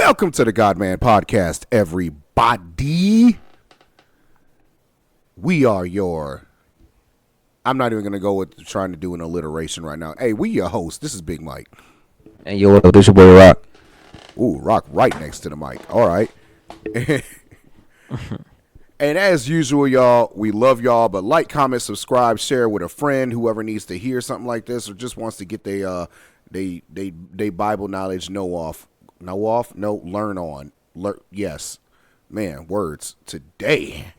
Welcome to the Godman Podcast, everybody. We are your... I'm not even going to go with trying to do an alliteration right now. Hey, we your host. This is Big Mike. And yo, this your boy Rock. Ooh, Rock right next to the mic. All right. And as usual, y'all, we love y'all, but like, comment, subscribe, share with a friend, whoever needs to hear something like this or just wants to get they Bible knowledge learn on. Yes. Man, words today.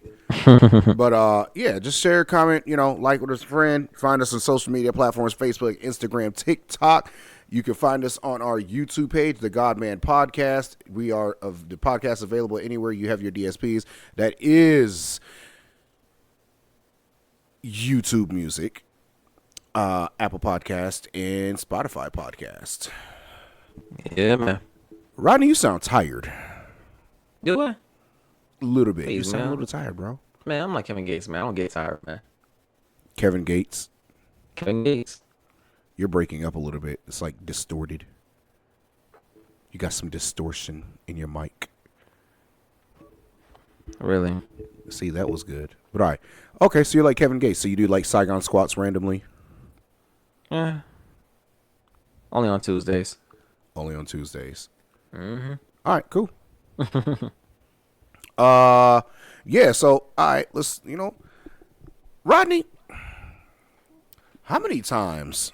But yeah, just share, comment, like with a friend. Find us on social media platforms, Facebook, Instagram, TikTok. You can find us on our YouTube page, the Godman Podcast. We are of the podcast available anywhere you have your DSPs. That is YouTube Music, Apple Podcast, and Spotify Podcast. Yeah, man. Rodney, you sound tired. Do I? A little bit. Please, you sound man. a little tired, bro. Man, I'm like Kevin Gates, man. I don't get tired, man. Kevin Gates. Kevin Gates. You're breaking up a little bit. It's like distorted. You got some distortion in your mic. Really? See, that was good. But all right. Okay, so you're like Kevin Gates. So you do like Saigon squats randomly? Yeah. Only on Tuesdays. Only on Tuesdays. Mm-hmm. All right, cool. Yeah, so, all right, let's, Rodney, how many times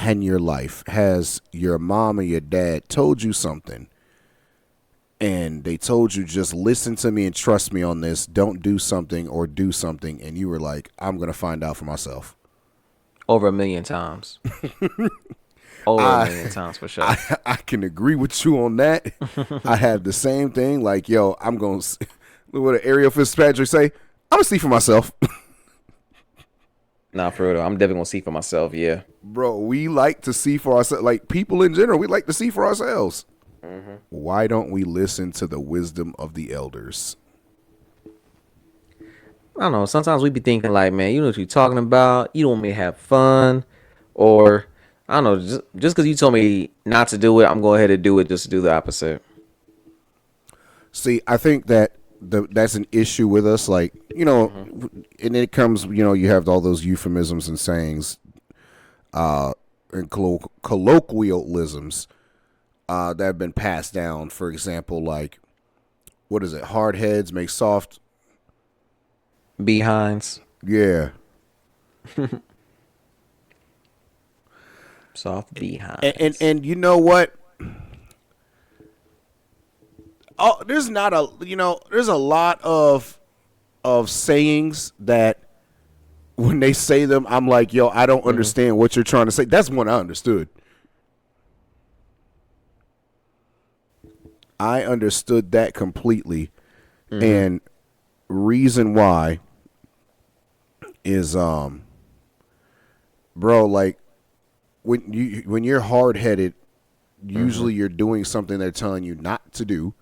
in your life has your mom or your dad told you something and they told you just listen to me and trust me on this, don't do something or do something, and you were like, I'm going to find out for myself? Over 1 million times. Over 1 million times for sure. I can agree with you on that. I have the same thing. Like, yo, I'm going to, what did Ariel Fitzpatrick say? I'm going to see for myself. Nah, for real though. I'm definitely going to see for myself, yeah. Bro, we like to see for ourselves. Like, people in general, we like to see for ourselves. Mm-hmm. Why don't we listen to the wisdom of the elders? I don't know. Sometimes we be thinking like, man, you know what you're talking about. You don't want me to have fun. Or, I don't know, just because you told me not to do it, I'm going ahead and do it just to do the opposite. See, I think that that's an issue with us. Like, and it comes, you have all those euphemisms and sayings and colloquialisms that have been passed down. For example, like, what is it? Hard heads make soft behinds. Yeah. Soft behinds. And you know what? Oh, there's a lot of sayings that when they say them, I'm like, yo, I don't understand what you're trying to say. That's one I understood. I understood that completely. Mm-hmm. And reason why is, bro, like, when you're hard-headed, usually you're doing something they're telling you not to do.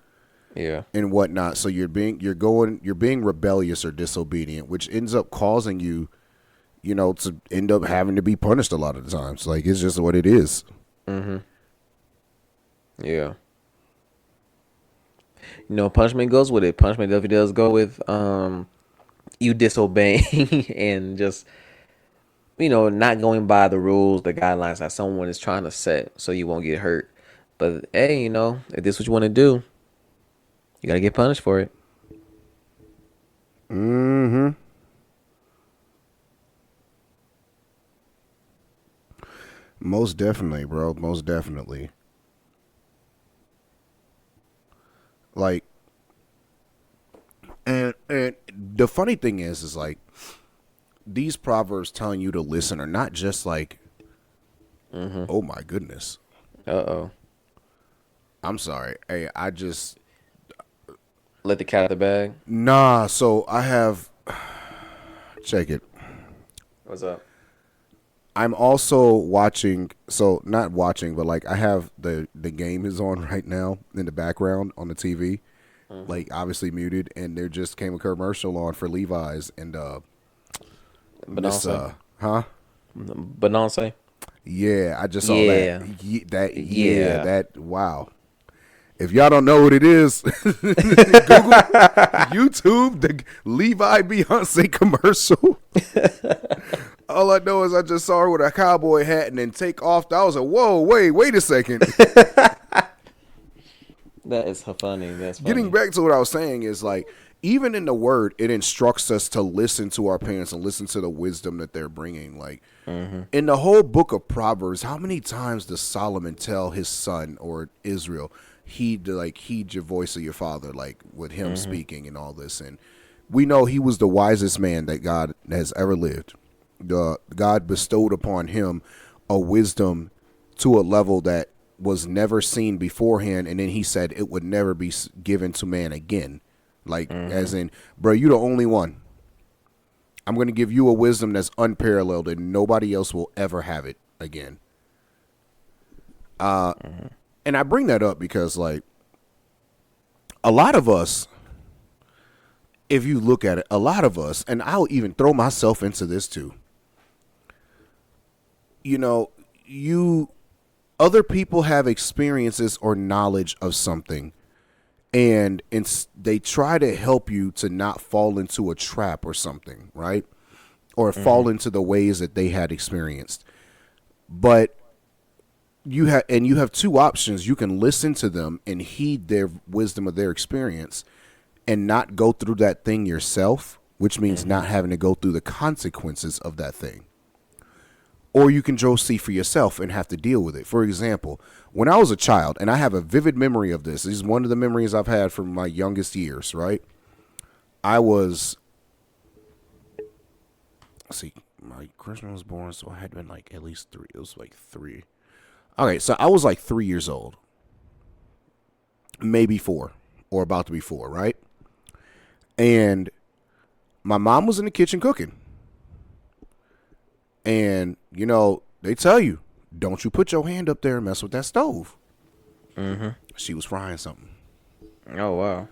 Yeah. And whatnot. So you're being rebellious or disobedient, which ends up causing you, to end up having to be punished a lot of the times. Like, it's just what it is. Mm-hmm. Yeah. Punishment goes with it. Punishment definitely does go with you disobeying and just not going by the rules, the guidelines that someone is trying to set so you won't get hurt. But hey, if this is what you want to do, you gotta get punished for it. Mm-hmm. Most definitely, bro. Most definitely. Like, and the funny thing is like, these proverbs telling you to listen are not just like, oh my goodness. Uh-oh. I'm sorry. Hey, I just... Let the cat out of the bag? Nah, so I have... Check it. What's up? I'm also watching... So, not watching, but like I have the game is on right now in the background on the TV. Like, obviously muted. And there just came a commercial on for Levi's and... Benance? Huh? Benance? Yeah, I just saw that. That wow. If y'all don't know what it is, Google YouTube the Levi Beyonce commercial. All I know is I just saw her with a cowboy hat and then take off. I was like, whoa, wait a second. That is funny. That's funny. Getting back to what I was saying is like, even in the word, it instructs us to listen to our parents and listen to the wisdom that they're bringing. Like in the whole book of Proverbs, how many times does Solomon tell his son or Israel, heed your voice of your father, like with him speaking and all this. And we know he was the wisest man that God has ever lived. God bestowed upon him a wisdom to a level that was never seen beforehand, and then he said it would never be given to man again. Like, as in, bro, you the only one. I'm going to give you a wisdom that's unparalleled, and nobody else will ever have it again. And I bring that up because, like, a lot of us, if you look at it, a lot of us, and I'll even throw myself into this too. You know, other people have experiences or knowledge of something, and they try to help you to not fall into a trap or something, right? Or fall into the ways that they had experienced. But you have two options. You can listen to them and heed their wisdom of their experience and not go through that thing yourself, which means not having to go through the consequences of that thing. Or you can go see for yourself and have to deal with it. For example, when I was a child, and I have a vivid memory of this. This is one of the memories I've had from my youngest years, right? Let's see, my Christmas was born, so I had been like at least 3. It was like 3. Okay, so I was like 3 years old. Maybe 4, or about to be 4, right? And my mom was in the kitchen cooking. And, you know, they tell you, don't you put your hand up there and mess with that stove. She was frying something. Oh,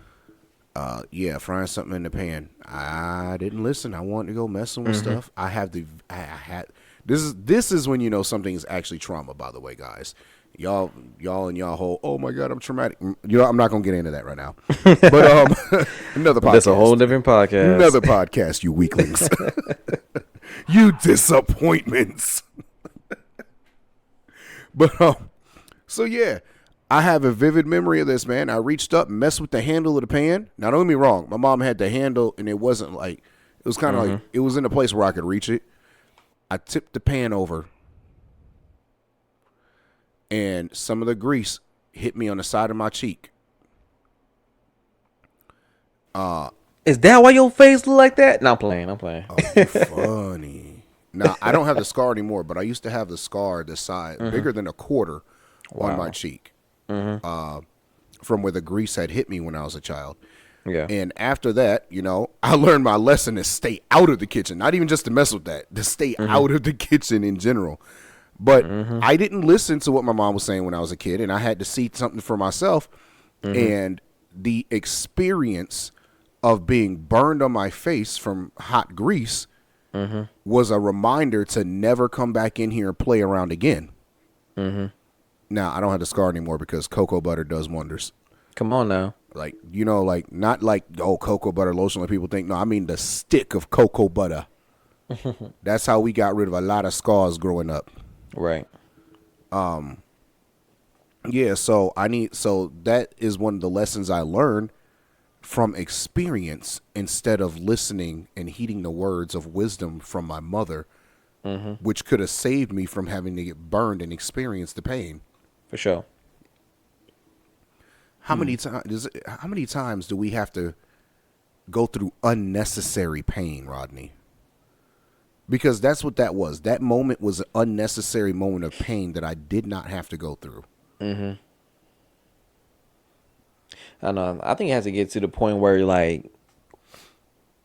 wow. Yeah, frying something in the pan. I didn't listen. I wanted to go messing with stuff. This is when you know something is actually trauma, by the way, guys. Y'all and y'all whole, oh my God, I'm traumatic. You know, I'm not gonna get into that right now. But another podcast. That's a whole different podcast. Another podcast, you weaklings. You disappointments. But so yeah, I have a vivid memory of this, man. I reached up and messed with the handle of the pan. Now don't get me wrong, my mom had the handle and it wasn't like, it was kind of like, it was in a place where I could reach it. I tipped the pan over and some of the grease hit me on the side of my cheek. Is that why your face look like that? No, I'm playing. Oh, you funny. Now, I don't have the scar anymore, but I used to have the scar this side, bigger than a quarter on my cheek, from where the grease had hit me when I was a child. Yeah. And after that, you know, I learned my lesson to stay out of the kitchen, not even just to mess with that, to stay out of the kitchen in general. But I didn't listen to what my mom was saying when I was a kid, and I had to see something for myself. And the experience of being burned on my face from hot grease was a reminder to never come back in here and play around again. Now, I don't have the scar anymore because cocoa butter does wonders. Come on now. Like, you know, like, not like, oh, cocoa butter lotion like people think. No, I mean the stick of cocoa butter. That's how we got rid of a lot of scars growing up. Right. Yeah, so that is one of the lessons I learned from experience instead of listening and heeding the words of wisdom from my mother, which could have saved me from having to get burned and experience the pain. For sure. How many times do we have to go through unnecessary pain, Rodney? Because that's what that was. That moment was an unnecessary moment of pain that I did not have to go through. I know. I think it has to get to the point where like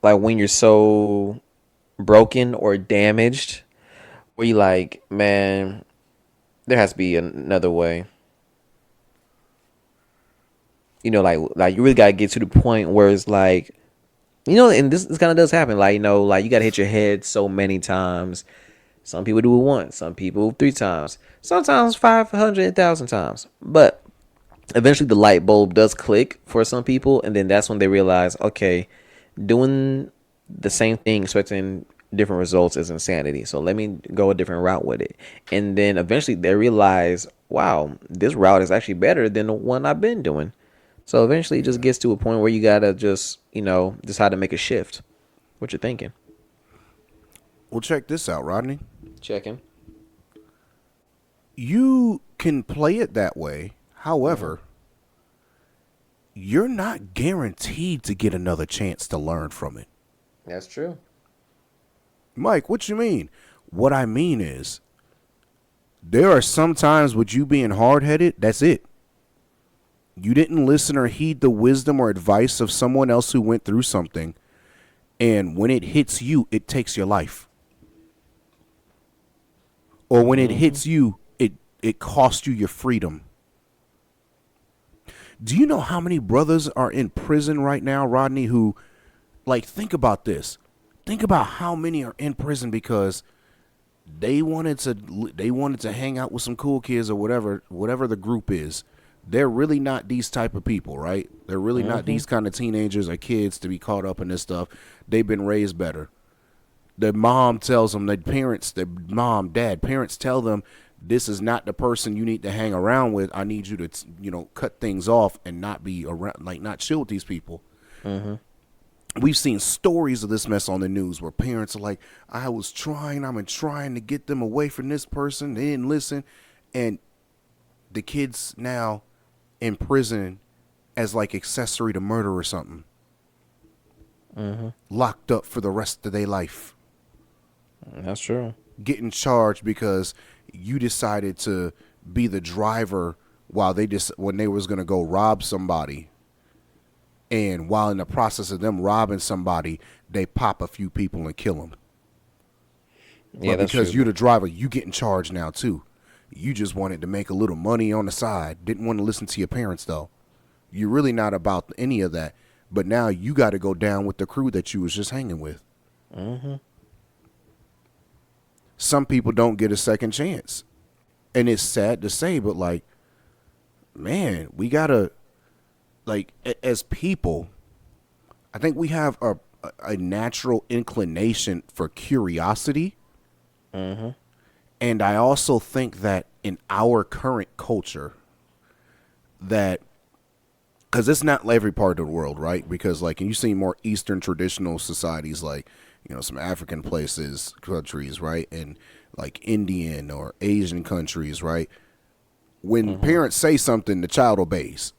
when you're so broken or damaged, where you like, man, there has to be another way. You know, like you really gotta get to the point where it's like, you know, and this kind of does happen. Like, you know, like you gotta hit your head so many times. Some people do it once, some people 3 times, sometimes 500,000 times. But eventually the light bulb does click for some people, and then that's when they realize, okay, doing the same thing expecting different results is insanity, so let me go a different route with it. And then eventually they realize, wow, this route is actually better than the one I've been doing. So eventually it just Yeah. gets to a point where you gotta just, decide to make a shift. What you're thinking. Well, check this out, Rodney. Checking. You can play it that way. However, you're not guaranteed to get another chance to learn from it. That's true. Mike, what you mean? What I mean is, there are some times with you being hard headed, that's it. You didn't listen or heed the wisdom or advice of someone else who went through something. And when it hits you, it takes your life. Or when it hits you, it costs you your freedom. Do you know how many brothers are in prison right now, Rodney, who, like, think about this. Think about how many are in prison because they wanted to hang out with some cool kids or whatever the group is. They're really not these type of people, right? They're really not these kind of teenagers or kids to be caught up in this stuff. They've been raised better. Their mom tells them, their mom, dad, parents tell them, this is not the person you need to hang around with. I need you to, cut things off and not be around, like not chill with these people. We've seen stories of this mess on the news where parents are like, I've been trying to get them away from this person. They didn't listen. And the kids now in prison as like accessory to murder or something. Locked up for the rest of their life. That's true. Getting charged because you decided to be the driver when they was going to go rob somebody. And while in the process of them robbing somebody, they pop a few people and kill them. Yeah, But that's because true. you're the driver, you getting charged now too. You just wanted to make a little money on the side. Didn't want to listen to your parents though. You're really not about any of that. But now you got to go down with the crew that you was just hanging with. Some people don't get a second chance. And it's sad to say, but like, man, we got to, like, as people, I think we have a natural inclination for curiosity. And I also think that in our current culture, that, because it's not every part of the world, right? Because, like, you see more Eastern traditional societies, like, some African countries, right? And, like, Indian or Asian countries, right? When parents say something, the child obeys,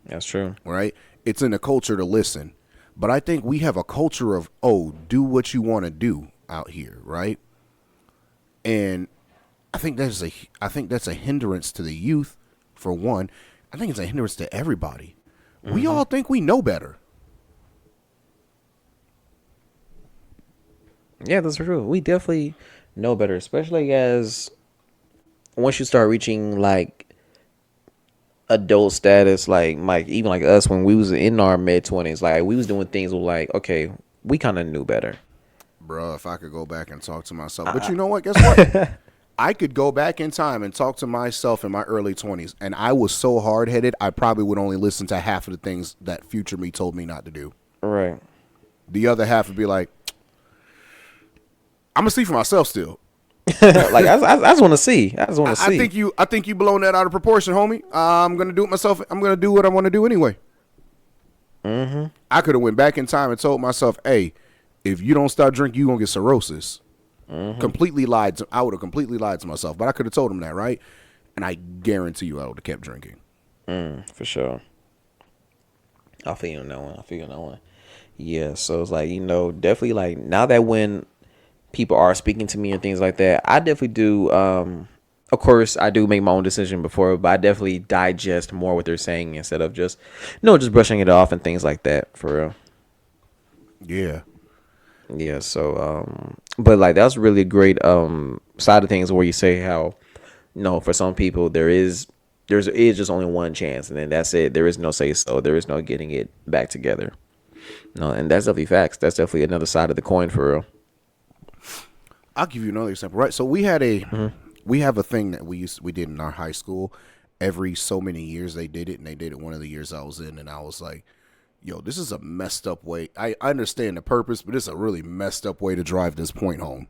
That's true. right? It's in the culture to listen. But I think we have a culture of, oh, do what you want to do out here, right? And I think that's a hindrance to the youth, for one. I think it's a hindrance to everybody. We all think we know better. Yeah, that's true. We definitely know better, especially as once you start reaching like adult status, like Mike, even like us when we was in our mid 20s, like we was doing things with like, okay, we kind of knew better. Bruh, if I could go back and talk to myself. But you know what? Guess what? I could go back in time and talk to myself in my early 20s, and I was so hard-headed, I probably would only listen to half of the things that future me told me not to do. Right. The other half would be like, I'm going to see for myself still. Like I just want to see. I just want to see. I think you blown that out of proportion, homie. I'm going to do it myself. I'm going to do what I want to do anyway. I could have went back in time and told myself, hey, if you don't stop drinking, you're going to get cirrhosis. Completely lied. I would have completely lied to myself, but I could have told him that, right? And I guarantee you I would have kept drinking. For sure. I feel you on that one. I feel you on that one. Yeah, so it's like, definitely like now that when people are speaking to me and things like that, I definitely do. Of course, I do make my own decision before, but I definitely digest more what they're saying instead of just, just brushing it off and things like that. For real. Yeah. Yeah. So, but like that's really a great side of things where you say how, for some people there's just only one chance, and then that's it. There is no say so. There is no getting it back together. No, and that's definitely facts. That's definitely another side of the coin for real. I'll give you another example, right? So we have a thing that we did in our high school, every so many years they did it, and they did it one of the years I was in, and I was like, yo, this is a messed up way. I understand the purpose, but it's a really messed up way to drive this point home.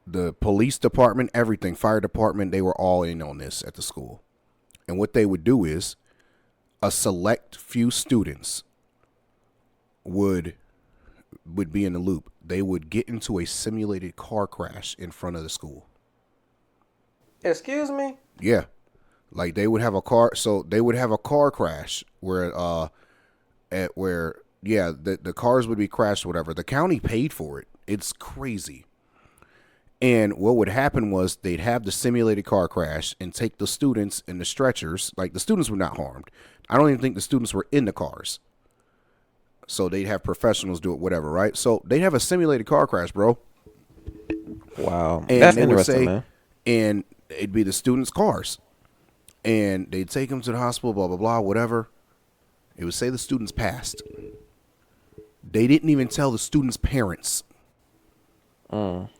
The police department, everything, fire department, they were all in on this at the school. And what they would do is a select few students would be in the loop. They would get into a simulated car crash in front of the school. Excuse me? Yeah. Like they would have a car, so they would have a car crash where the cars would be crashed or whatever. The county paid for it. It's crazy. And what would happen was they'd have the simulated car crash and take the students in the stretchers. Like the students were not harmed. I don't even think the students were in the cars. So they'd have professionals do it, whatever, right? So they'd have a simulated car crash, bro. Wow. And That's they would interesting, say, man. and it'd be the students' cars. And they'd take them to the hospital, blah, blah, blah, whatever. It would say the students passed. They didn't even tell the students' parents.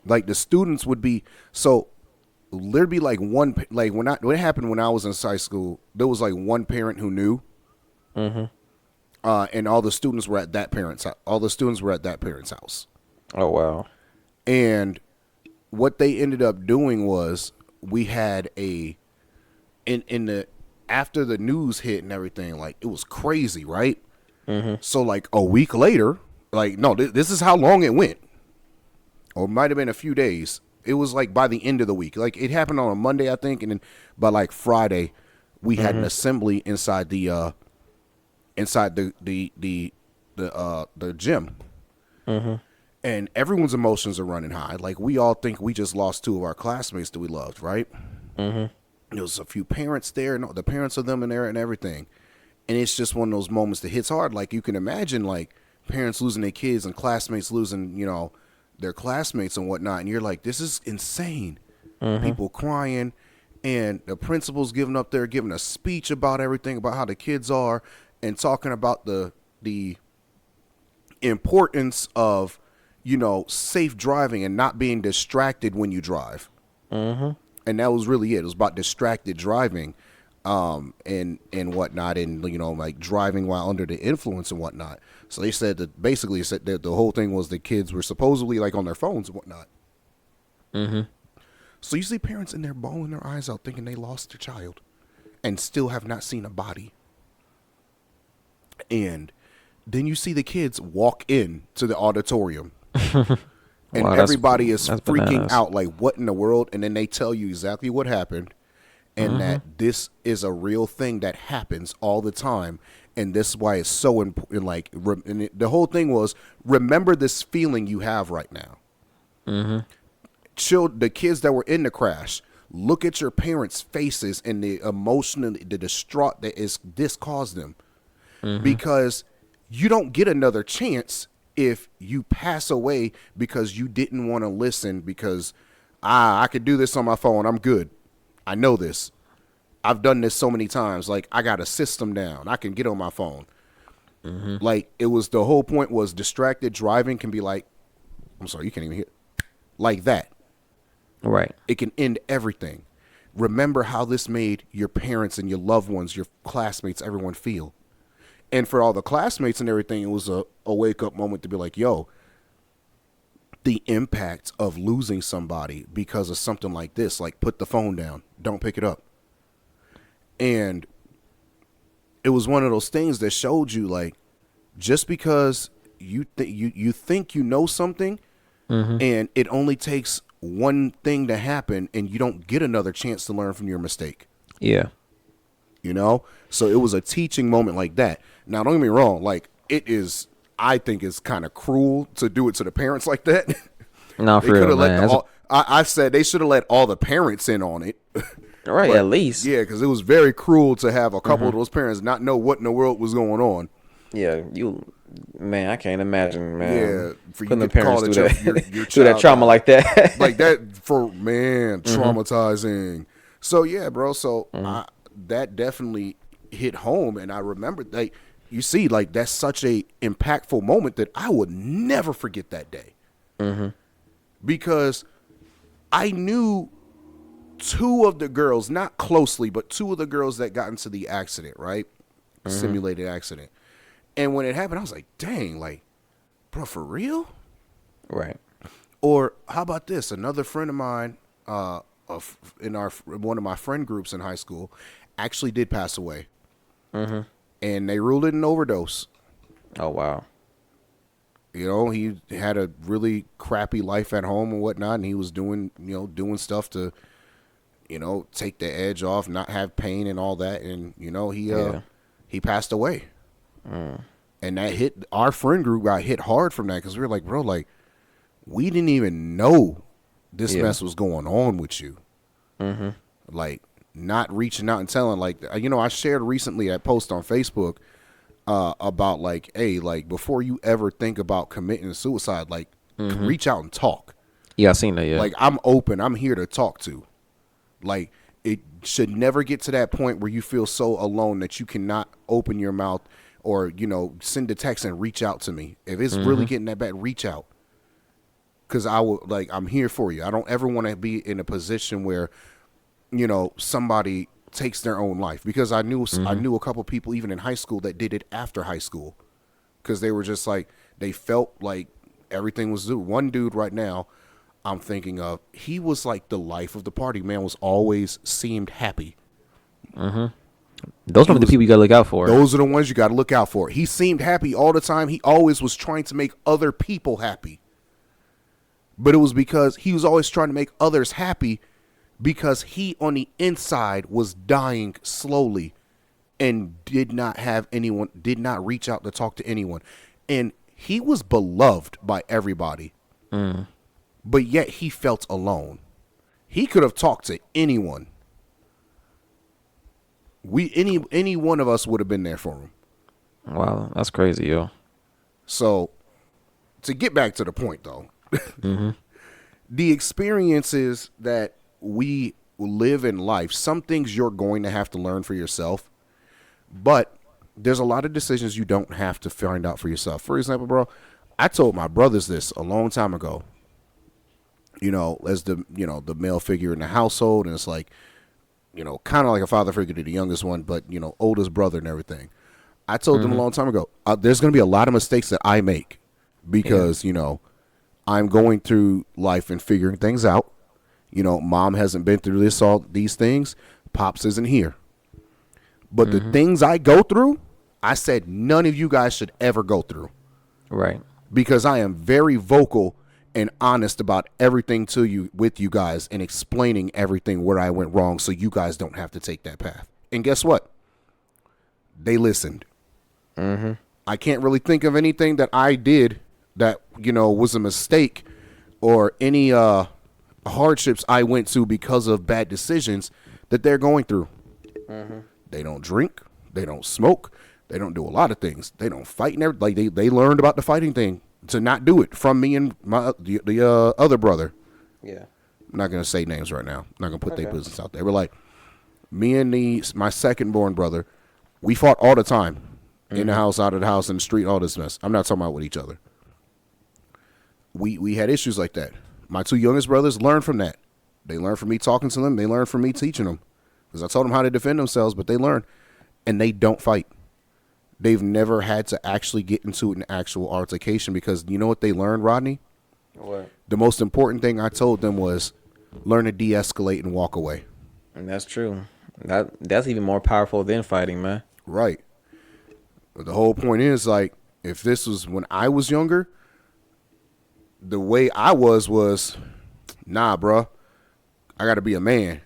Like the students would be, so there'd be like one, like when it happened when I was in high school, there was like one parent who knew. And all the students were at that parent's house. All the students were at that parent's house. Oh, wow. And what they ended up doing was we had in the after the news hit and everything, like it was crazy, right? So like a week later, like no, this is how long it went, or it might have been a few days. It was like by the end of the week, like it happened on a Monday, I think, and then by like Friday, we had an assembly inside the gym. And everyone's emotions are running high. Like we all think we just lost two of our classmates that we loved, right? There was a few parents there, and the parents of them in there and everything. And it's just one of those moments that hits hard. Like you can imagine, like parents losing their kids and classmates losing, their classmates and whatnot. And you're like, this is insane. People crying, and the principal's giving a speech about everything, about how the kids are, and talking about the importance of, safe driving and not being distracted when you drive. And that was really it. It was about distracted driving, and whatnot, and like driving while under the influence and whatnot. So they said that basically said that the whole thing was the kids were supposedly like on their phones and whatnot. So you see parents in there bawling their eyes out, thinking they lost their child, and still have not seen a body. And then you see the kids walk in to the auditorium. And Wow, everybody is that's freaking bananas. out, like, what in the world? And then they tell you exactly what happened, and that this is a real thing that happens all the time. And this is why it's so important. Like, the whole thing was, remember this feeling you have right now. The kids that were in the crash, look at your parents' faces and the emotion and the distraught that this caused them. Because you don't get another chance if you pass away because you didn't want to listen because I could do this on my phone. I'm good. I know this. I've done this so many times. Like I got a system down. I can get on my phone. Like it was the whole point was distracted driving can be like, I'm sorry, you can't even hear like that. Right. It can end everything. Remember how this made your parents and your loved ones, your classmates, everyone feel. And for all the classmates and everything, it was a wake-up moment to be like, yo, the impact of losing somebody because of something like this, like put the phone down, don't pick it up. And it was one of those things that showed you, like, just because you think you know something, and it only takes one thing to happen, and you don't get another chance to learn from your mistake. Yeah. So it was a teaching moment like that. Now, don't get me wrong. Like, I think it's kind of cruel to do it to the parents like that. No, They for real, coulda let man. I said they should have let all the parents in on it. Right, But, at least. Yeah, because it was very cruel to have a couple of those parents not know what in the world was going on. Yeah, man, I can't imagine, man. Yeah, for you Putting the to call parents it through that, your through that child trauma died. like that. Like that for traumatizing. So yeah, bro. So that definitely hit home, and I remember like you see, like that's such a impactful moment that I would never forget that day. Because I knew two of the girls, not closely, but two of the girls that got into the accident, right? Simulated accident. And when it happened, I was like, dang, like, bro, for real? Right. Or how about this? Another friend of mine, in one of my friend groups in high school, actually did pass away, and they ruled it an overdose. Oh wow. You know, he had a really crappy life at home and whatnot, and he was doing stuff to, take the edge off, not have pain and all that, and he passed away. And that hit our friend group, got hit hard from that, because we were like, bro, like, we didn't even know this mess was going on with you. Like, not reaching out and telling, like, I shared recently a post on Facebook about, like, hey, like, before you ever think about committing suicide, like, reach out and talk. Yeah, I seen that. Yeah. Like, I'm open. I'm here to talk to. Like, it should never get to that point where you feel so alone that you cannot open your mouth or, send a text and reach out to me. If it's really getting that bad, reach out. Because I'm here for you. I don't ever want to be in a position where, somebody takes their own life. Because I knew a couple people even in high school that did it after high school. Because they were just like, they felt like everything was due. One dude right now I'm thinking of, he was like the life of the party. Man was always seemed happy. Those are the people you gotta look out for. Those are the ones you got to look out for. He seemed happy all the time. He always was trying to make other people happy. But it was because he was always trying to make others happy because he on the inside was dying slowly and did not reach out to talk to anyone. And he was beloved by everybody. But yet he felt alone. He could have talked to anyone. Any one of us would have been there for him. Wow, that's crazy, yo. So, to get back to the point, though, the experiences that we live in life, some things you're going to have to learn for yourself, but there's a lot of decisions you don't have to find out for yourself. For example, bro, I told my brothers this a long time ago, as the male figure in the household, and it's like, kind of like a father figure to the youngest one, but, oldest brother and everything. I told them a long time ago, there's going to be a lot of mistakes that I make because, I'm going through life and figuring things out. Mom hasn't been through all these things. Pops isn't here. But the things I go through, I said none of you guys should ever go through. Right. Because I am very vocal and honest about everything with you guys and explaining everything where I went wrong so you guys don't have to take that path. And guess what? They listened. I can't really think of anything that I did that, was a mistake or any hardships I went to because of bad decisions that they're going through. They don't drink. They don't smoke. They don't do a lot of things. They don't fight. And everything. Like they learned about the fighting thing to not do it from me and the other brother. Yeah. I'm not going to say names right now. I'm not going to put their business out there. But like me and my second born brother, we fought all the time in the house, out of the house, in the street, all this mess. I'm not talking about with each other. We had issues like that. My two youngest brothers learned from that. They learned from me talking to them. They learned from me teaching them. Because I told them how to defend themselves, but they learned. And they don't fight. They've never had to actually get into an actual altercation because you know what they learned, Rodney? What? The most important thing I told them was learn to de-escalate and walk away. And that's true. That's even more powerful than fighting, man. Right. But the whole point is, like, if this was when I was younger, the way I was, nah, bro, I got to be a man.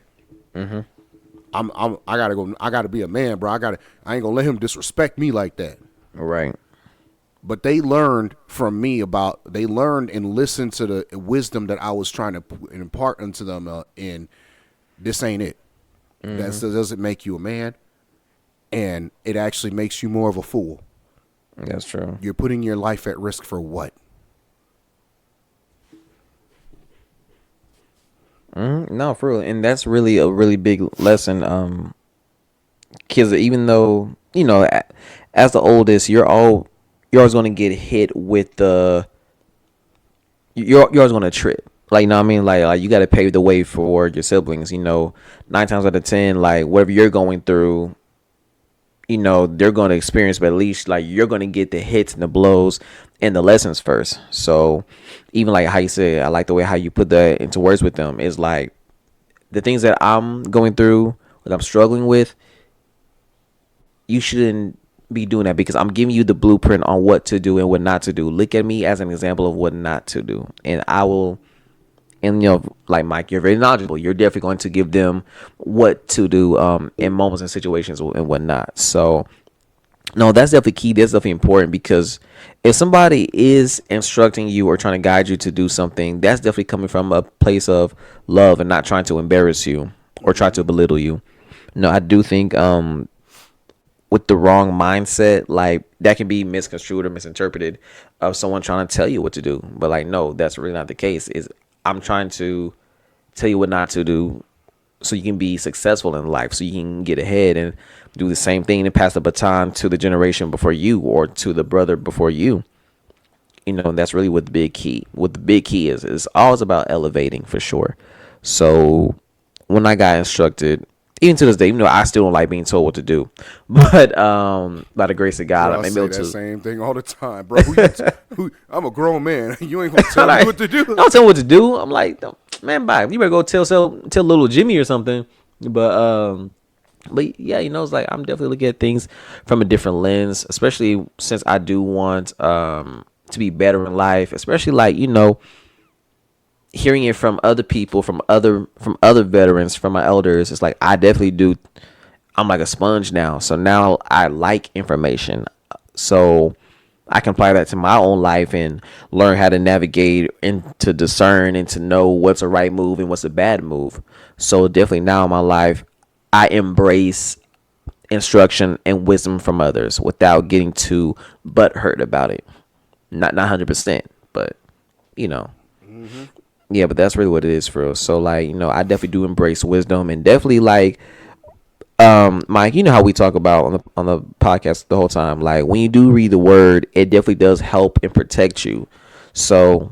I gotta be a man, bro. I ain't gonna let him disrespect me like that. Right. But they learned from me they learned and listened to the wisdom that I was trying to impart into them. And this ain't it. That doesn't make you a man, and it actually makes you more of a fool. That's true. You're putting your life at risk for what? No, for real. And that's really a really big lesson. Kids, even though, as the oldest, you're always going to get hit with you're always going to trip. Like, you know what I mean? Like you got to pave the way for your siblings. You know, 9 times out of 10, like whatever you're going through, you know, they're going to experience, but at least like you're going to get the hits and the blows and the lessons first. So even like how you said, I like the way how you put that into words with them, is like the things that I'm going through, what I'm struggling with, you shouldn't be doing that, because I'm giving you the blueprint on what to do and what not to do. Look at me as an example of what not to do. And I will, and you know, like Mike, you're very knowledgeable. You're definitely going to give them what to do in moments and situations and whatnot. So no, that's definitely key. That's definitely important, because if somebody is instructing you or trying to guide you to do something, that's definitely coming from a place of love and not trying to embarrass you or try to belittle you. No, I do think with the wrong mindset, like that can be misconstrued or misinterpreted of someone trying to tell you what to do. But like, no, that's really not the case. Is I'm trying to tell you what not to do so you can be successful in life, so you can get ahead and do the same thing and pass the baton to the generation before you or to the brother before you. You know, and that's really what the big key. What the big key is, it's always about elevating for sure. So when I got instructed, even to this day, even though I still don't like being told what to do, but by the grace of God, Bro, I I'm say able that to. same thing all the time, bro. I'm a grown man. You ain't gonna tell me Like, what to do. don't tell me what to do. I'm like, man, bye. You better go tell little Jimmy or something. But yeah, you know, it's like I'm definitely looking at things from a different lens, especially since I do want to be better in life, especially like, you know, hearing it from other people, from other veterans, from my elders. It's like I definitely do. I'm like a sponge now. So now I like information. So I can apply that to my own life and learn how to navigate and to discern and to know what's a right move and what's a bad move. So definitely now in my life, I embrace instruction and wisdom from others without getting too butthurt about it. Not 100%, but you know, yeah. But that's really what it is for us. So like, you know, I definitely do embrace wisdom, and definitely like Mike, you know how we talk about on the podcast the whole time. Like when you do read the word, it definitely does help and protect you. So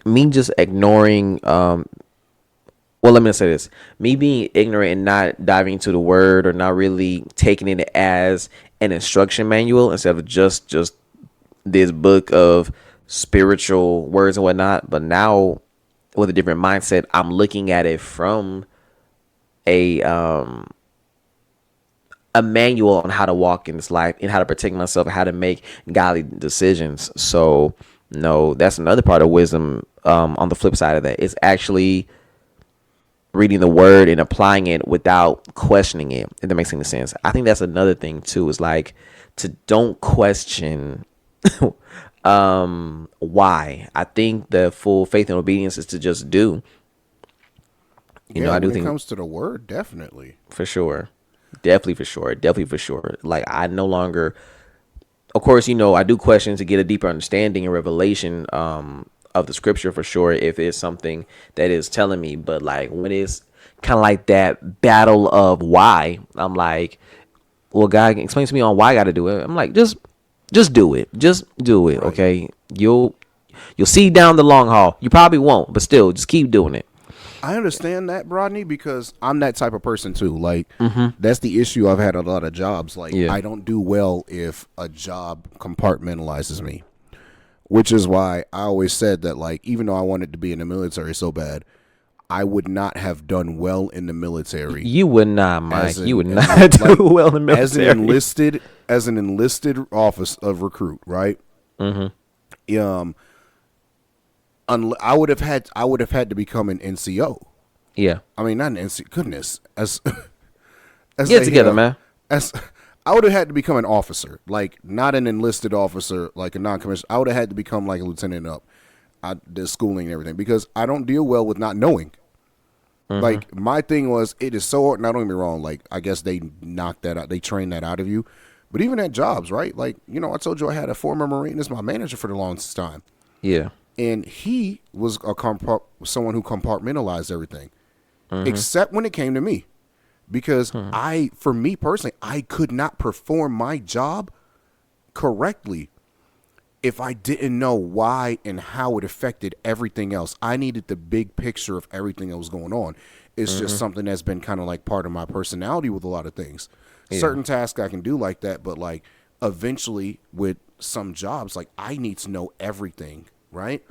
me just ignoring well, let me say this. Me being ignorant and not diving into the word or not really taking it as an instruction manual instead of just this book of spiritual words and whatnot. But now with a different mindset, I'm looking at it from a a manual on how to walk in this life and how to protect myself and how to make godly decisions. So no, that's another part of wisdom. On the flip side of that, it's actually reading the word and applying it without questioning it. If that makes any sense. I think that's another thing too. Is like to don't question why. I think the full faith and obedience is to just do. You know, Yeah, I do when it think comes to the word, definitely. for sure. Definitely for sure. Definitely for sure. Like I no longer, of course, you know, I do question to get a deeper understanding and revelation of the scripture for sure if it's something that is telling me. But like when it's kind of like that battle of why, I'm like, well, God, explain to me on why I got to do it. I'm like, just do it. Just do it. Right. Okay. You'll see down the long haul. You probably won't, but still, just keep doing it. I understand that, Rodney, because I'm that type of person too. Like, that's the issue. I've had a lot of jobs. Like, Yeah. I don't do well if a job compartmentalizes me, which is why I always said that, like, even though I wanted to be in the military so bad, I would not have done well in the military You would not, as Mike. You an would as not an do like well in the as an military. enlisted office of recruit, right? Um, I would have had to become an NCO. Yeah. I mean, not an NCO. Goodness, as Get it a together, man. as I would have had to become an officer, like not an enlisted officer, like a non-commissioned. I would have had to become like a lieutenant up. I did schooling and everything because I don't deal well with not knowing. Like my thing was, it is so hard. Now don't get me wrong. Like I guess they knocked that out. They trained that out of you. But even at jobs, right? Like I told you I had a former Marine as my manager for the longest time, Yeah. and he was someone who compartmentalized everything, except when it came to me, because for me personally, I could not perform my job correctly if I didn't know why and how it affected everything else. I needed the big picture of everything that was going on. It's just something that's been kind of like part of my personality with a lot of things. Yeah. Certain tasks I can do like that, but like eventually with some jobs, like I need to know everything, right?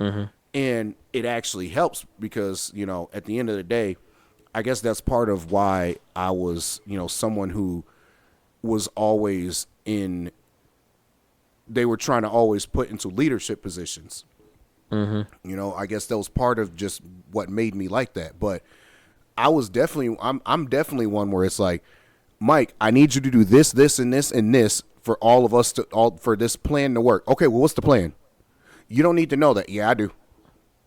And it actually helps because, you know, at the end of the day, I guess that's part of why I was, you know, someone who was always in, they were trying to always put into leadership positions. You know, I guess that was part of just what made me like that. But I was definitely, I'm definitely one where it's like, Mike, I need you to do this, this, and this, and this for all of us to, all for this plan to work. Okay, well, what's the plan? You don't need to know that. Yeah, I do.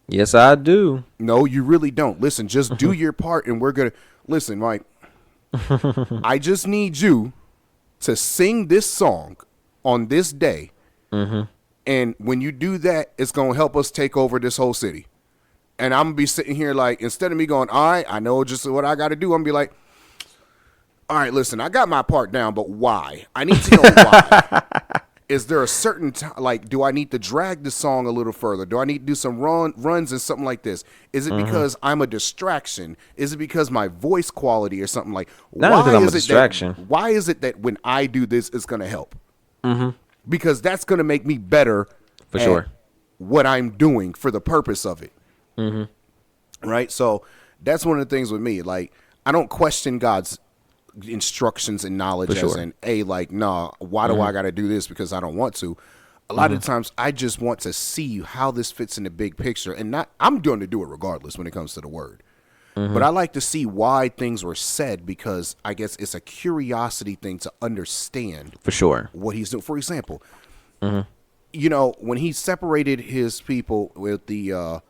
Yes, I do. No, you really don't. Listen, just do your part, and we're gonna listen, Mike. I just need you to sing this song on this day, and when you do that, it's gonna help us take over this whole city. And I'm gonna be sitting here like, instead of me going, all right, I know just what I got to do. I'm gonna be like, all right, listen, I got my part down, but why? I need to know why. Is there a certain like, do I need to drag the song a little further? Do I need to do some runs and something like this? Is it because I'm a distraction? Is it because my voice quality or something like? Not because I'm a distraction. Why is it that when I do this, it's going to help? Because that's going to make me better For at sure. what I'm doing for the purpose of it. Right? So that's one of the things with me. Like, I don't question God's instructions and knowledge as in, hey, like, nah, why do I got to do this because I don't want to? A lot of times I just want to see how this fits in the big picture, and not, I'm going to do it regardless when it comes to the word. But I like to see why things were said because I guess it's a curiosity thing to understand For sure. what he's doing. For example, you know, when he separated his people with the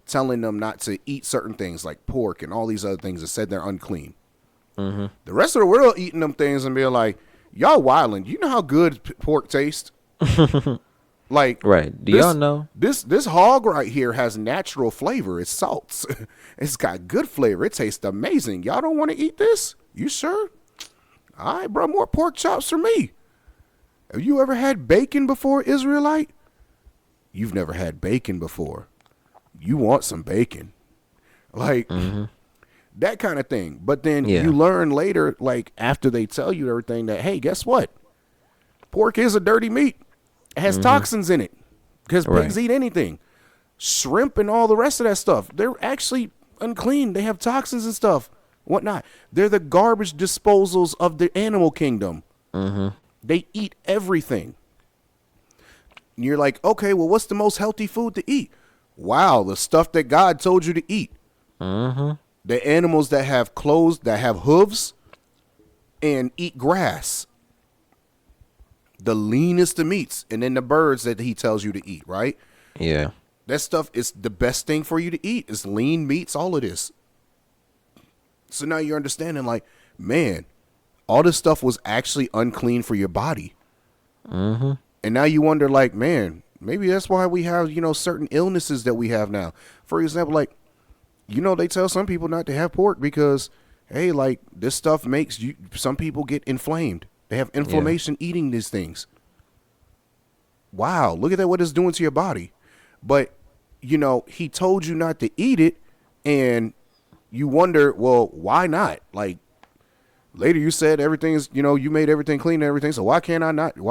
telling them not to eat certain things like pork and all these other things and said they're unclean. The rest of the world eating them things and being like, y'all wildin'. You know how good pork tastes? Like, Right. Do y'all know? This hog right here has natural flavor. It's salts. It's got good flavor. It tastes amazing. Y'all don't want to eat this? You sure? All right, bro, more pork chops for me. Have you ever had bacon before, Israelite? You've never had bacon before. You want some bacon. Like, that kind of thing. But then you learn later, like after they tell you everything, that, hey, guess what? Pork is a dirty meat. It has toxins in it because pigs eat anything. Shrimp and all the rest of that stuff, they're actually unclean. They have toxins and stuff, whatnot. They're the garbage disposals of the animal kingdom. They eat everything. And you're like, okay, well, what's the most healthy food to eat? Wow, the stuff that God told you to eat. The animals that have clothes, that have hooves, and eat grass. The leanest of meats, and then the birds that he tells you to eat, right? Yeah. That stuff is the best thing for you to eat. It's lean meats, all of this. So now you're understanding, like, man, all this stuff was actually unclean for your body. And now you wonder, like, man, maybe that's why we have, you know, certain illnesses that we have now. For example, like, you know, they tell some people not to have pork because, hey, like, this stuff makes you, some people get inflamed. They have inflammation eating these things. Wow, look at that, what it's doing to your body. But, you know, he told you not to eat it, and you wonder, well, why not? Like, later you said everything is, you know, you made everything clean and everything, so why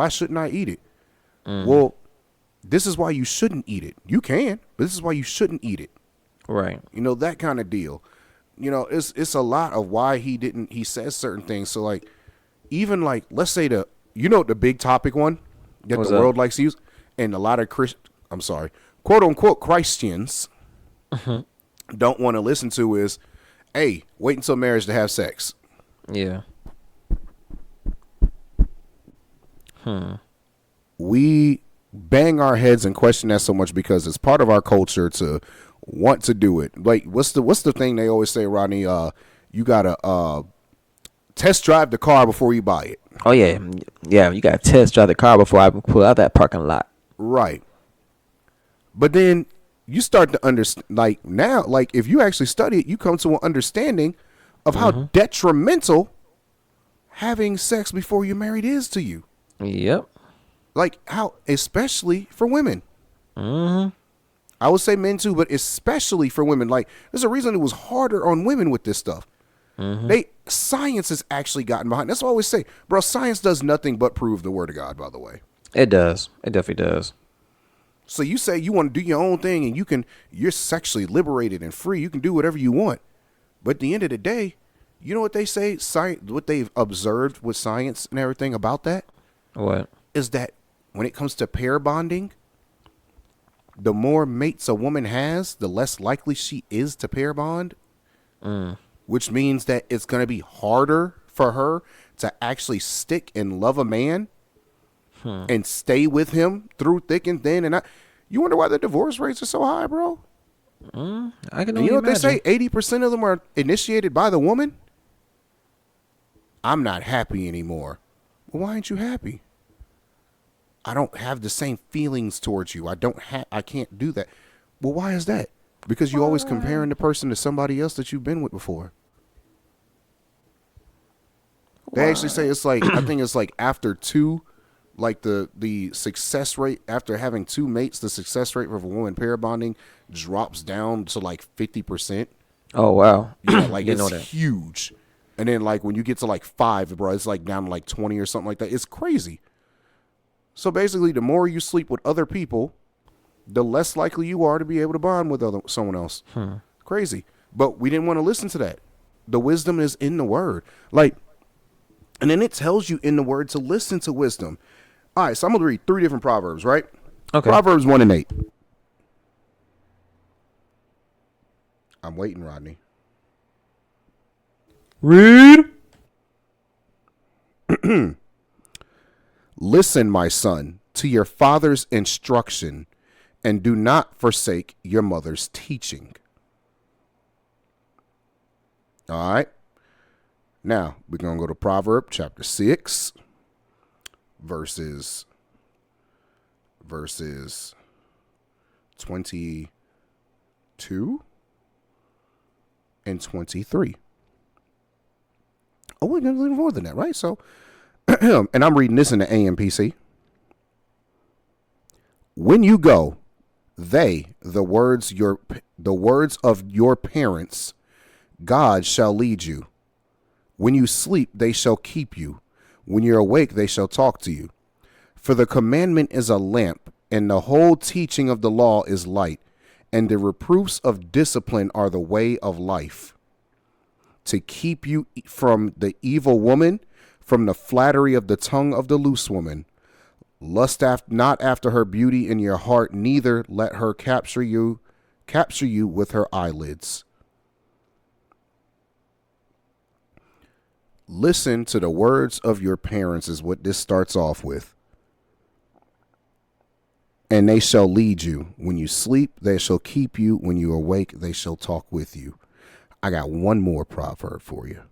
shouldn't I eat it? Well, this is why you shouldn't eat it. You can, but this is why you shouldn't eat it. Right. You know, that kind of deal. You know, it's a lot of why he says certain things. So, like, even like, let's say the big topic one that What's the that? world likes to use, and a lot of quote unquote Christians don't want to listen to is, hey, wait until marriage to have sex. Yeah. We bang our heads and question that so much because it's part of our culture to want to do it. Like, what's the thing they always say, Rodney? You gotta test drive the car before you buy it. Oh yeah. Yeah. You got to test drive the car before I pull out that parking lot. Right. But then you start to understand, like, now, like, if you actually study it, you come to an understanding of how detrimental having sex before you're married is to you. Yep. Like how, especially for women. Mm-hmm. I would say men too, but especially for women. Like there's a reason it was harder on women with this stuff. Mm-hmm. Science has actually gotten behind. That's what I always say, bro. Science does nothing but prove the word of God. By the way, It does. It definitely does. so you say you want to do your own thing and you're sexually liberated and free. You can do whatever you want. But at the end of the day, you know what they say? Science, what they've observed with science and everything about that What? is that when it comes to pair bonding, the more mates a woman has, the less likely she is to pair bond, which means that it's going to be harder for her to actually stick and love a man and stay with him through thick and thin. And you wonder why the divorce rates are so high, bro? I can And you only know what imagine. they say? 80% of them are initiated by the woman. I'm not happy anymore. Well, why aren't you happy? I don't have the same feelings towards you. I can't do that. Well, why is that? Because you always comparing the person to somebody else that you've been with before. They actually say it's like, I think it's like after two, like the success rate after having two mates, the success rate for a woman pair bonding drops down to like 50%. Oh wow. Yeah, like Didn't know it's that. huge. And then like when you get to like 5, bro, it's like down to like 20 or something like that. It's crazy. So basically, the more you sleep with other people, the less likely you are to be able to bond with someone else. Crazy. But we didn't want to listen to that. The wisdom is in the word. Like, and then it tells you in the word to listen to wisdom. All right, so I'm going to read 3 different Proverbs, right? Okay. Proverbs 1 and 8. I'm waiting, Rodney. Read. Listen, my son, to your father's instruction, and do not forsake your mother's teaching. All right. Now, we're going to go to Proverbs chapter 6, verses 22 and 23. Oh, we're going to do more than that, right? So, and I'm reading this in the AMPC. When you go, the words of your parents, God shall lead you. When you sleep, they shall keep you. When you're awake, they shall talk to you. For the commandment is a lamp, and the whole teaching of the law is light, and the reproofs of discipline are the way of life. To keep you from the evil woman, from the flattery of the tongue of the loose woman. Lust not after her beauty in your heart, neither let her capture you with her eyelids. Listen to the words of your parents is what this starts off with. And they shall lead you. When you sleep, they shall keep you. When you awake, they shall talk with you. I got one more proverb for you.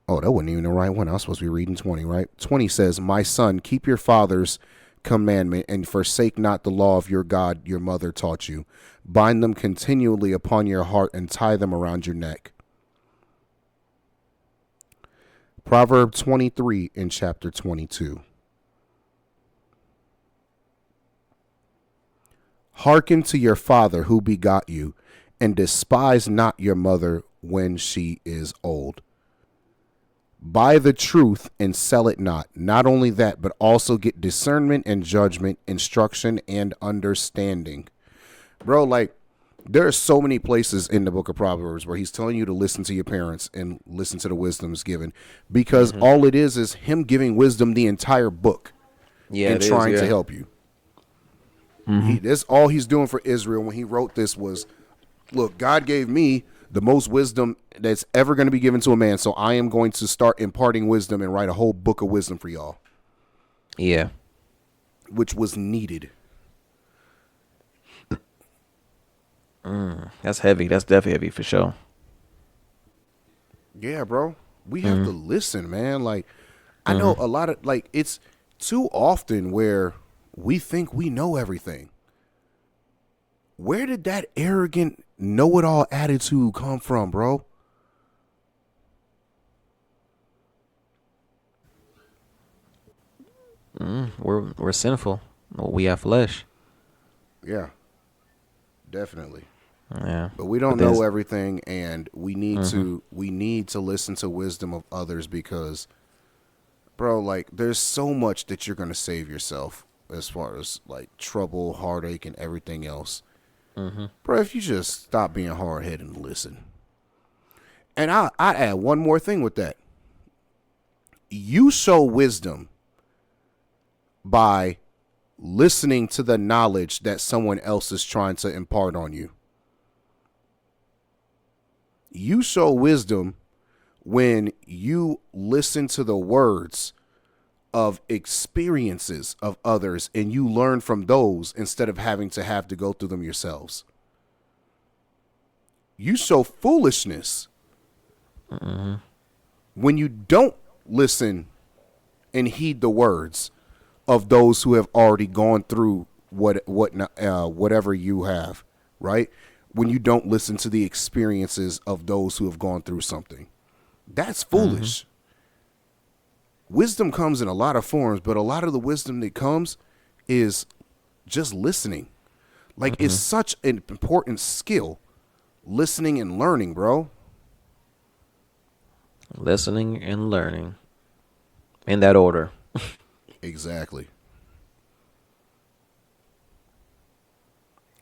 Oh, that wasn't even the right one. I was supposed to be reading 20, right? 20 says, my son, keep your father's commandment and forsake not the law of your God your mother taught you. Bind them continually upon your heart and tie them around your neck. Proverb 23 in chapter 22. Hearken to your father who begot you, and despise not your mother when she is old. Buy the truth and sell it not. Not only that, but also get discernment and judgment, instruction and understanding. Bro, like, there are so many places in the book of Proverbs where he's telling you to listen to your parents and listen to the wisdoms given, because all it is him giving wisdom the entire book Yeah, and it is, trying yeah. to help you. That's all he's doing for Israel when he wrote this was, look, God gave me the most wisdom that's ever going to be given to a man, so I am going to start imparting wisdom and write a whole book of wisdom for y'all, Yeah. which was needed. That's heavy. That's definitely heavy for sure. Yeah, bro. We have to listen, man. Like, I know a lot of, like, it's too often where we think we know everything. Where did that arrogant, know-it-all attitude come from, bro? We're sinful. We have flesh. Yeah, definitely. Yeah, But we but don't know there's everything, and hmm we need to listen to wisdom of others because, bro, like there's so much that you're gonna save yourself as far as like trouble, heartache, and everything else, hmm bro. If you just stop being hard headed and listen. And I add one more thing with that. You show wisdom by listening to the knowledge that someone else is trying to impart on you. You show wisdom when you listen to the words of experiences of others and you learn from those instead of having to go through them yourselves. You show foolishness when you don't listen and heed the words of those who have already gone through whatever you have, right? When you don't listen to the experiences of those who have gone through something. That's hmm foolish. Wisdom comes in a lot of forms, but a lot of the wisdom that comes is just listening. Like it's hmm such an important skill, listening and learning, bro. listening and learning in that order. Exactly.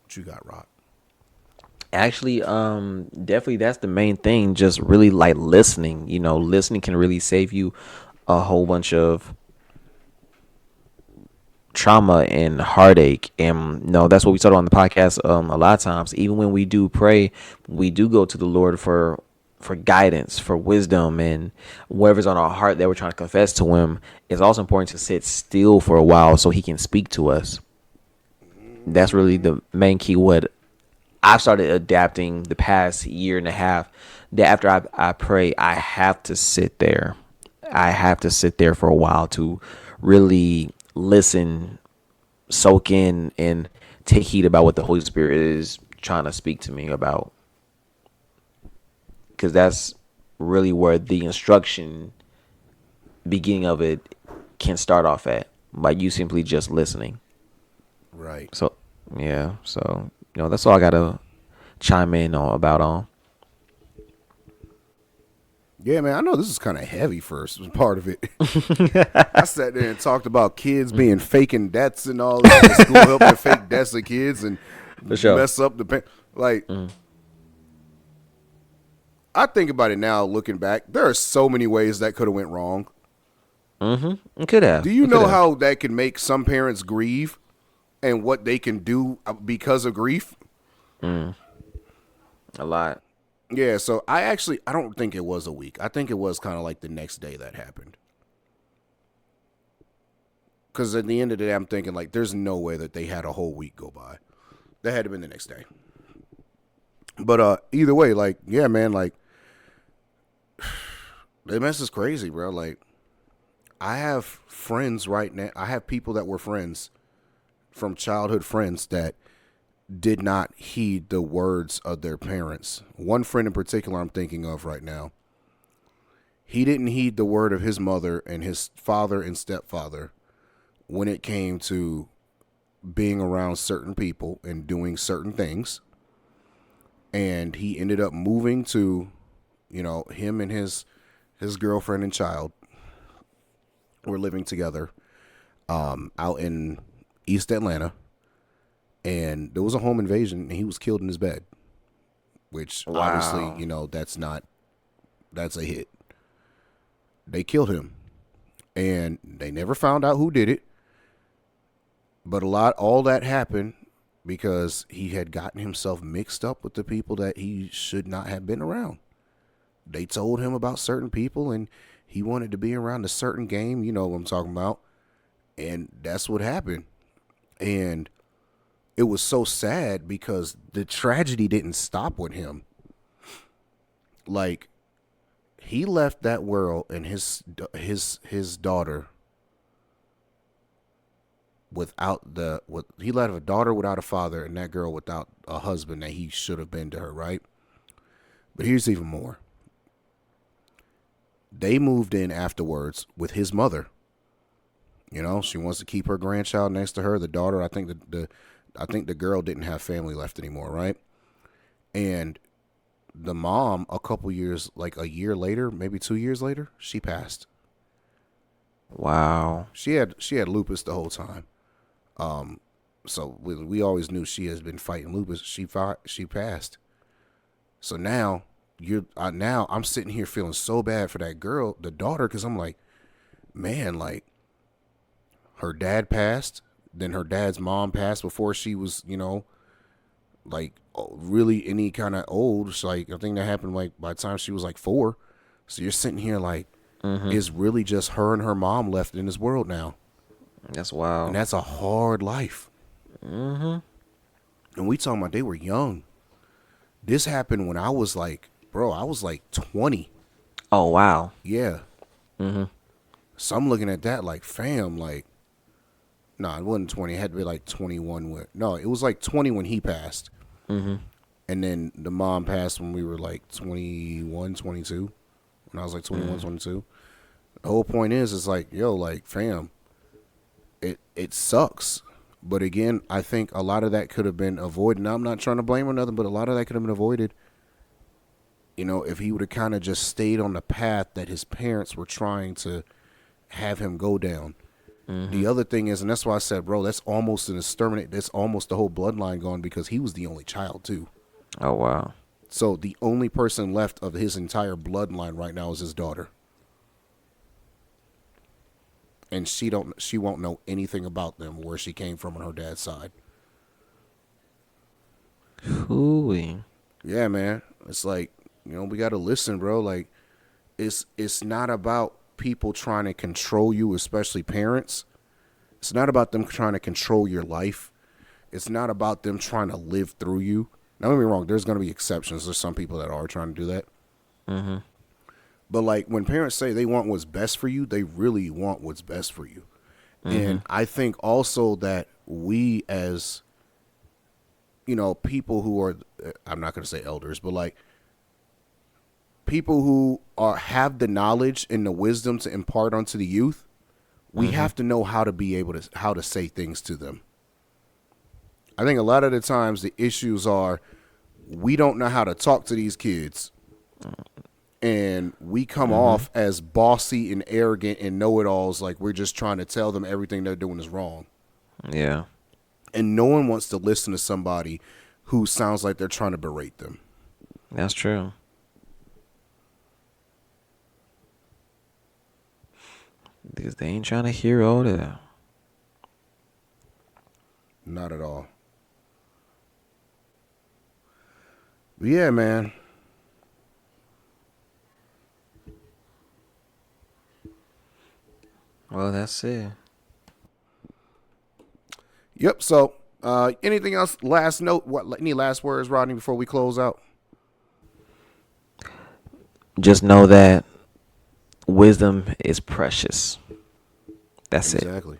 What you got, Rock? Actually, definitely that's the main thing. Just really like listening. Listening can really save you a whole bunch of trauma and heartache. And no, that's what we started on the podcast. A lot of times, even when we do pray, we do go to the Lord for guidance, for wisdom, and whatever's on our heart that we're trying to confess to Him. It's also important to sit still for a while so He can speak to us. That's really the main key. What I've started adapting the past year and a half, that after I pray, I have to sit there. I have to sit there for a while to really listen, soak in, and take heed about what the Holy Spirit is trying to speak to me about. Because that's really where the instruction beginning of it can start off at, by you simply just listening. Right. So, yeah. So, that's all I got to chime in on about on. Yeah, man, I know this is kind of heavy first part of it. I sat there and talked about kids being faking debts and all this, the school helping fake debts of kids and For sure. mess up like. I think about it now, looking back. There are so many ways that could have went wrong. It could Do have. you It could know have. how that can make some parents grieve and what they can do because of grief? A lot. Yeah, so I don't think it was a week. I think it was kind of like the next day that happened. Because at the end of the day, I'm thinking like, there's no way that they had a whole week go by. That had to been the next day. But either way, like, yeah, man, like, that mess is crazy, bro. Like, I have friends right now. I have people that were friends from childhood friends that did not heed the words of their parents. One friend in particular I'm thinking of right now. He didn't heed the word of his mother and his father and stepfather when it came to being around certain people and doing certain things. And he ended up moving to, him and his girlfriend and child were living together out in East Atlanta. And there was a home invasion and he was killed in his bed, which obviously, Wow. that's a hit. They killed him and they never found out who did it. But all that happened because he had gotten himself mixed up with the people that he should not have been around. They told him about certain people and he wanted to be around a certain game. You know what I'm talking about. And that's what happened. And it was so sad because the tragedy didn't stop with him. Like, he left that world and his daughter he left a daughter without a father and that girl without a husband that he should have been to her, right? But here's even more. They moved in afterwards with his mother You know, she wants to keep her grandchild next to her. The daughter, I think the girl didn't have family left anymore, right? And the mom, a couple years, like a year later, maybe 2 years later, she passed. Wow. She had lupus the whole time. So we always knew she has been fighting lupus. She passed. So now I'm sitting here feeling so bad for that girl, the daughter, because I'm like, man, like her dad passed, then her dad's mom passed before she was, like really any kind of old. So like I think that happened like by the time she was like 4. So you're sitting here like, it's really just her and her mom left in this world now, That's and wild. that's a hard life. And we talking about they were young. This happened when I was like, bro, I was like 20. Oh wow. Yeah. So I'm looking at that like, fam, like, no, it wasn't 20. It had to be like 21. No, it was like 20 when he passed. And then the mom passed when we were like 21, 22. When I was like 21, 22. The whole point is, it's like, yo, like, fam, it sucks. But again, I think a lot of that could have been avoided. Now, I'm not trying to blame or nothing, but a lot of that could have been avoided. If he would have kind of just stayed on the path that his parents were trying to have him go down. The other thing is, and that's why I said, bro, that's almost an exterminate. That's almost the whole bloodline gone because he was the only child too. Oh wow. So the only person left of his entire bloodline right now is his daughter. And she won't know anything about them, where she came from on her dad's side. Hooey. Yeah, man. It's like, we got to listen, bro. Like, it's not about people trying to control you, especially parents. It's not about them trying to control your life. It's not about them trying to live through you. Now, don't get me wrong. There's going to be exceptions. There's some people that are trying to do that. But like when parents say they want what's best for you, they really want what's best for you. And I think also that we as, people who are, I'm not going to say elders, but like people who have the knowledge and the wisdom to impart onto the youth, we have to know how to be able to, how to say things to them. I think a lot of the times the issues are we don't know how to talk to these kids. And we come off as bossy and arrogant and know-it-alls, like we're just trying to tell them everything they're doing is wrong. Yeah. And no one wants to listen to somebody who sounds like they're trying to berate them. That's true. Because they ain't trying to hear all that. Not at all. But yeah, man. Well, that's it. Yep. So, anything else? Last note? Any last words, Rodney, before we close out? Just know that wisdom is precious. That's it. Exactly.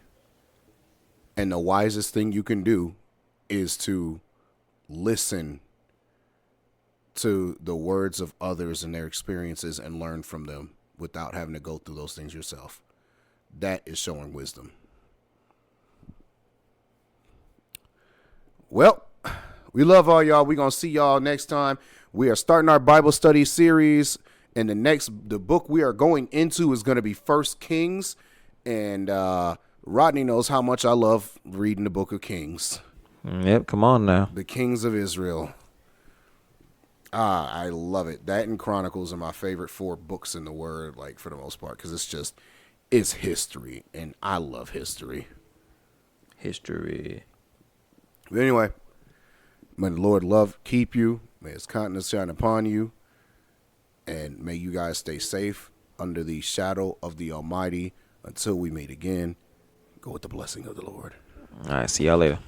And the wisest thing you can do is to listen to the words of others and their experiences and learn from them without having to go through those things yourself. That is showing wisdom. Well, we love all y'all. We're going to see y'all next time. We are starting our Bible study series. And the book we are going into is going to be 1 Kings. And Rodney knows how much I love reading the book of Kings. Yep, come on now. The Kings of Israel. I love it. That and Chronicles are my favorite 4 books in the Word, like for the most part, because it's history, and I love history. History. But anyway, may the Lord love keep you. May his countenance shine upon you. And may you guys stay safe under the shadow of the Almighty until we meet again. Go with the blessing of the Lord. All right, see y'all later.